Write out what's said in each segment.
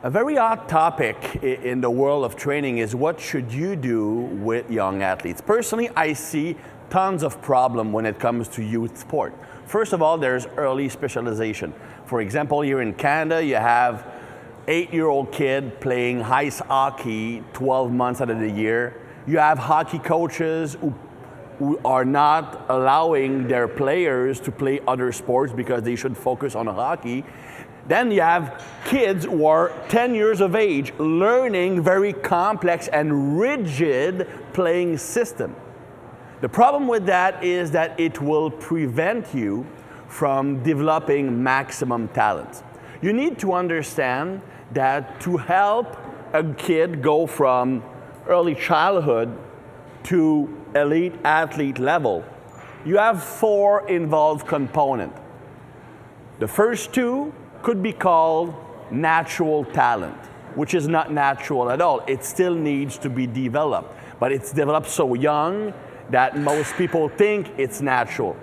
A very hot topic in the world of training is what should you do with young athletes. Personally, I see tons of problem when it comes to youth sport. First of all, there's early specialization. For example, here in Canada, you have 8-year-old kid playing ice hockey 12 months out of the year. You have hockey coaches who are not allowing their players to play other sports because they should focus on hockey. Then you have kids who are 10 years of age learning very complex and rigid playing system. The problem with that is that it will prevent you from developing maximum talent. You need to understand that to help a kid go from early childhood to elite athlete level, you have 4 involved components. The first 2 could be called natural talent, which is not natural at all. It still needs to be developed, but it's developed so young that most people think it's natural.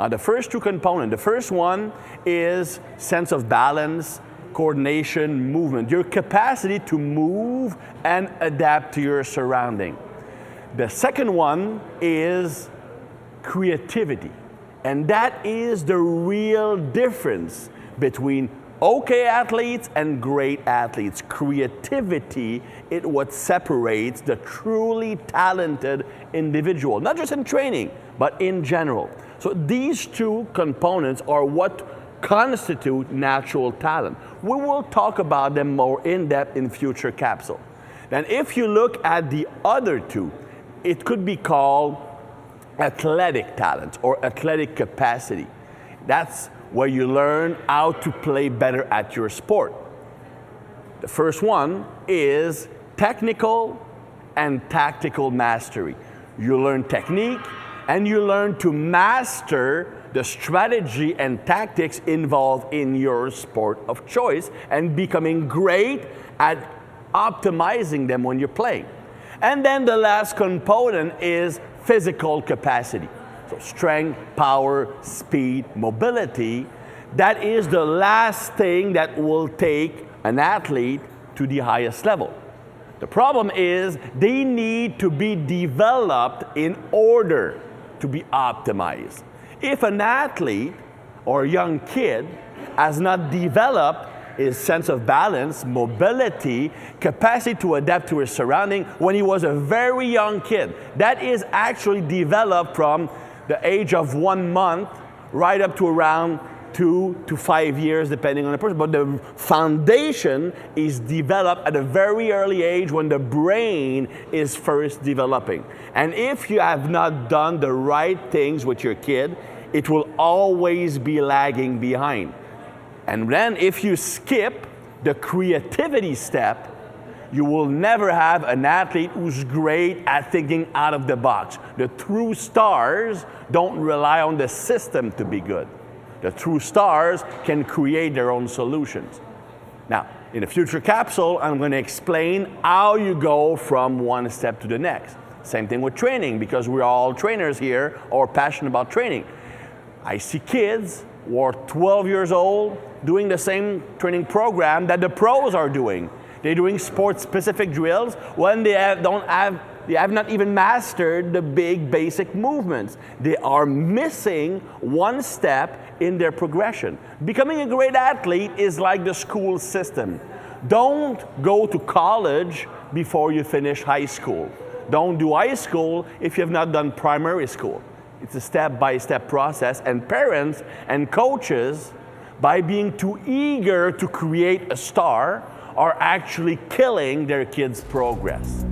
The first 2 components, the first one is sense of balance, coordination, movement, your capacity to move and adapt to your surrounding. The second one is creativity, and that is the real difference between okay athletes and great athletes. Creativity is what separates the truly talented individual, not just in training, but in general. So these 2 components are what constitute natural talent. We will talk about them more in depth in future capsule. Then if you look at the other 2, it could be called athletic talent or athletic capacity. That's where you learn how to play better at your sport. The first one is technical and tactical mastery. You learn technique and you learn to master the strategy and tactics involved in your sport of choice and becoming great at optimizing them when you're playing. And then the last component is physical capacity. So strength, power, speed, mobility, that is the last thing that will take an athlete to the highest level. The problem is they need to be developed in order to be optimized. If an athlete or a young kid has not developed his sense of balance, mobility, capacity to adapt to his surrounding when he was a very young kid, that is actually developed from the age of 1 month right up to around 2 to 5 years, depending on the person. But the foundation is developed at a very early age when the brain is first developing. And if you have not done the right things with your kid, it will always be lagging behind. And then if you skip the creativity step, you will never have an athlete who's great at thinking out of the box. The true stars don't rely on the system to be good. The true stars can create their own solutions. Now, in a future capsule, I'm going to explain how you go from one step to the next. Same thing with training, because we're all trainers here or passionate about training. I see kids who are 12 years old doing the same training program that the pros are doing. They're doing sport-specific drills when they have not even mastered the big basic movements. They are missing one step in their progression. Becoming a great athlete is like the school system. Don't go to college before you finish high school. Don't do high school if you have not done primary school. It's a step-by-step process, and parents and coaches, by being too eager to create a star, are actually killing their kids' progress.